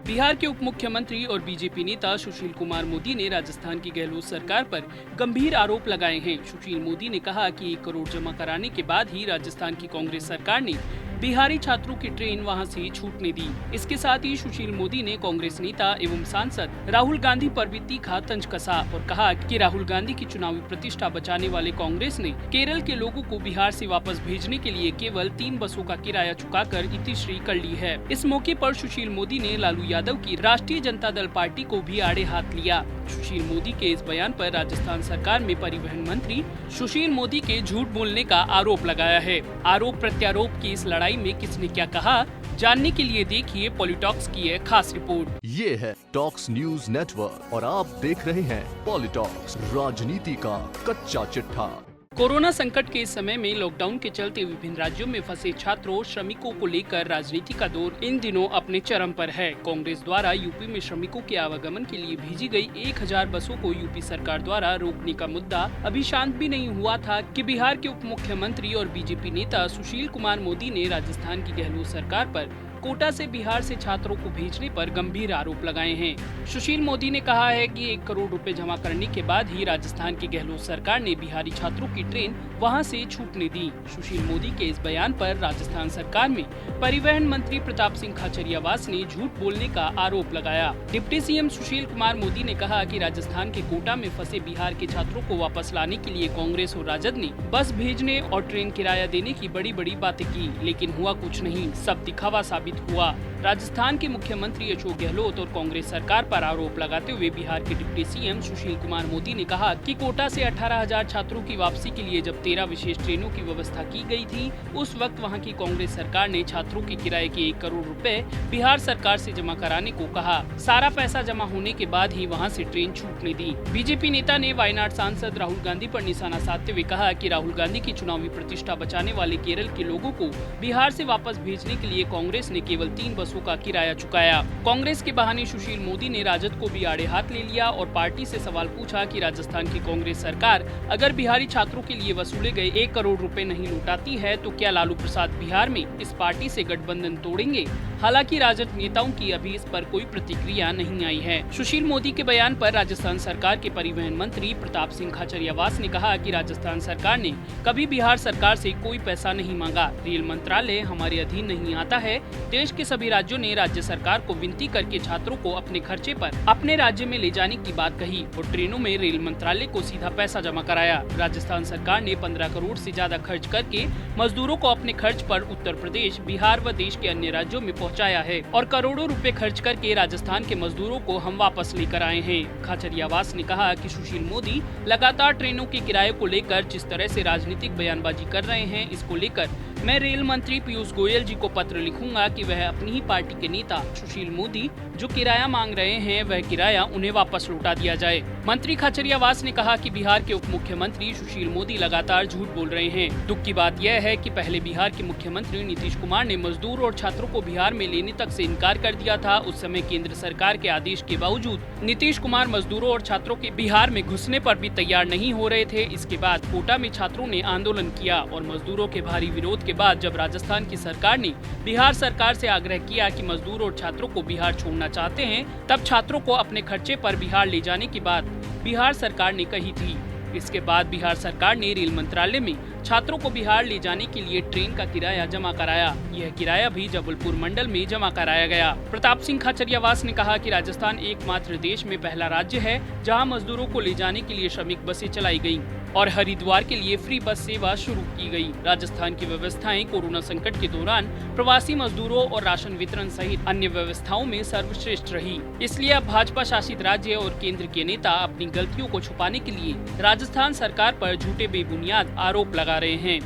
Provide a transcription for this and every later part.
बिहार के उप मुख्यमंत्री और बीजेपी नेता सुशील कुमार मोदी ने राजस्थान की गहलोत सरकार पर गंभीर आरोप लगाए हैं। सुशील मोदी ने कहा कि 1 करोड़ जमा कराने के बाद ही राजस्थान की कांग्रेस सरकार ने बिहारी छात्रों की ट्रेन वहां से छूटने दी। इसके साथ ही सुशील मोदी ने कांग्रेस नेता एवं सांसद राहुल गांधी पर भी तीखा तंज कसा और कहा कि राहुल गांधी की चुनावी प्रतिष्ठा बचाने वाले कांग्रेस ने केरल के लोगों को बिहार से वापस भेजने के लिए केवल 3 बसों का किराया चुकाकर इतिश्री कर ली है। इस मौके पर सुशील मोदी ने लालू यादव की राष्ट्रीय जनता दल पार्टी को भी आड़े हाथ लिया। सुशील मोदी के इस बयान पर राजस्थान सरकार में परिवहन मंत्री सुशील मोदी के झूठ बोलने का आरोप लगाया है। आरोप प्रत्यारोप की इस लड़ाई में किसने क्या कहा, जानने के लिए देखिए पॉलिटॉक्स की एक खास रिपोर्ट। ये है टॉक्स न्यूज नेटवर्क और आप देख रहे हैं पॉलिटॉक्स, राजनीति का कच्चा चिट्ठा। कोरोना संकट के इस समय में लॉकडाउन के चलते विभिन्न राज्यों में फंसे छात्रों श्रमिकों को लेकर राजनीति का दौर इन दिनों अपने चरम पर है। कांग्रेस द्वारा यूपी में श्रमिकों के आवागमन के लिए भेजी गई 1000 बसों को यूपी सरकार द्वारा रोकने का मुद्दा अभी शांत भी नहीं हुआ था कि बिहार के उप मुख्यमंत्री और बीजेपी नेता सुशील कुमार मोदी ने राजस्थान की गहलोत सरकार पर कोटा से बिहार से छात्रों को भेजने पर गंभीर आरोप लगाए हैं। सुशील मोदी ने कहा है कि 1 करोड़ रुपए जमा करने के बाद ही राजस्थान की गहलोत सरकार ने बिहारी छात्रों की ट्रेन वहां से छूटने दी। सुशील मोदी के इस बयान पर राजस्थान सरकार में परिवहन मंत्री प्रताप सिंह खाचरियावास ने झूठ बोलने का आरोप लगाया। डिप्टी सीएम सुशील कुमार मोदी ने कहा कि राजस्थान के कोटा में फंसे बिहार के छात्रों को वापस लाने के लिए कांग्रेस और राजद ने बस भेजने और ट्रेन किराया देने की बड़ी बड़ी बातें की, लेकिन हुआ कुछ नहीं, सब दिखावा साबित हुआ। राजस्थान के मुख्यमंत्री अशोक गहलोत और कांग्रेस सरकार पर आरोप लगाते हुए बिहार के डिप्टी सीएम सुशील कुमार मोदी ने कहा कि कोटा से 18,000 छात्रों की वापसी के लिए जब 13 विशेष ट्रेनों की व्यवस्था की गई थी, उस वक्त वहां की कांग्रेस सरकार ने छात्रों के किराए के 1 करोड़ रुपए बिहार सरकार से जमा कराने को कहा। सारा पैसा जमा होने के बाद ही वहां से ट्रेन छूटने दी। बीजेपी नेता ने वायनाड सांसद राहुल गांधी पर निशाना साधते हुए कहा कि राहुल गांधी की चुनावी प्रतिष्ठा बचाने वाले केरल के लोगों को बिहार से वापस भेजने के लिए कांग्रेस ने केवल 3 बसों का किराया चुकाया। कांग्रेस के बहाने सुशील मोदी ने राजद को भी आड़े हाथ ले लिया और पार्टी से सवाल पूछा कि राजस्थान की कांग्रेस सरकार अगर बिहारी छात्रों के लिए वसूले गए 1 करोड़ रुपए नहीं लौटाती है तो क्या लालू प्रसाद बिहार में इस पार्टी से गठबंधन तोड़ेंगे। हालांकि राजद नेताओं की अभी इस पर कोई प्रतिक्रिया नहीं आई है। सुशील मोदी के बयान पर राजस्थान सरकार के परिवहन मंत्री प्रताप सिंह खाचरियावास ने कहा कि राजस्थान सरकार ने कभी बिहार सरकार से कोई पैसा नहीं मांगा। रेल मंत्रालय हमारे अधीन नहीं आता है। देश के सभी राज्यों ने राज्य सरकार को विनती करके छात्रों को अपने खर्चे पर अपने राज्य में ले जाने की बात कही और ट्रेनों में रेल मंत्रालय को सीधा पैसा जमा कराया। राजस्थान सरकार ने 15 करोड़ से ज्यादा खर्च करके मजदूरों को अपने खर्च पर उत्तर प्रदेश, बिहार व देश के अन्य राज्यों में पहुंचाया है और करोड़ों रुपए खर्च करके राजस्थान के मजदूरों को हम वापस लेकर आए हैं। खाचरियावास ने कहा कि सुशील मोदी लगातार ट्रेनों के किराए को लेकर जिस तरह से राजनीतिक बयानबाजी कर रहे हैं, इसको लेकर मैं रेल मंत्री पीयूष गोयल जी को पत्र लिखूंगा कि वह अपनी ही पार्टी के नेता सुशील मोदी जो किराया मांग रहे हैं वह किराया उन्हें वापस लौटा दिया जाए। मंत्री खाचरियावास ने कहा कि बिहार के उप मुख्यमंत्री सुशील मोदी लगातार झूठ बोल रहे हैं। दुख की बात यह है कि पहले बिहार के मुख्यमंत्री नीतीश कुमार ने मजदूर और छात्रों को बिहार में लेने तक से इनकार कर दिया था। उस समय केंद्र सरकार के आदेश के बावजूद नीतीश कुमार मजदूरों और छात्रों के बिहार में घुसने पर भी तैयार नहीं हो रहे थे। इसके बाद कोटा में छात्रों ने आंदोलन किया और मजदूरों के भारी विरोध के बाद जब राजस्थान की सरकार ने बिहार सरकार से आग्रह किया कि मजदूर और छात्रों को बिहार छोड़ना चाहते हैं, तब छात्रों को अपने खर्चे पर बिहार ले जाने की बात बिहार सरकार ने कही थी। इसके बाद बिहार सरकार ने रेल मंत्रालय में छात्रों को बिहार ले जाने के लिए ट्रेन का किराया जमा कराया। यह किराया भी जबलपुर मंडल में जमा कराया गया। प्रताप सिंह खाचरियावास ने कहा कि राजस्थान एकमात्र देश में पहला राज्य है जहां मजदूरों को ले जाने के लिए श्रमिक बसें चलाई गईं और हरिद्वार के लिए फ्री बस सेवा शुरू की गई। राजस्थान की व्यवस्थाएं कोरोना संकट के दौरान प्रवासी मजदूरों और राशन वितरण सहित अन्य व्यवस्थाओं में सर्वश्रेष्ठ रही। इसलिए अब भाजपा शासित राज्य और केंद्र के नेता अपनी गलतियों को छुपाने के लिए राजस्थान सरकार पर झूठे बेबुनियाद आरोप लगा रहे हैं।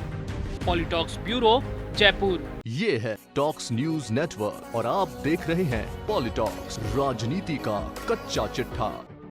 पॉलिटॉक्स ब्यूरो, जयपुर। ये है टॉक्स न्यूज नेटवर्क और आप देख रहे हैं पॉलिटॉक्स, राजनीति का कच्चा चिट्ठा।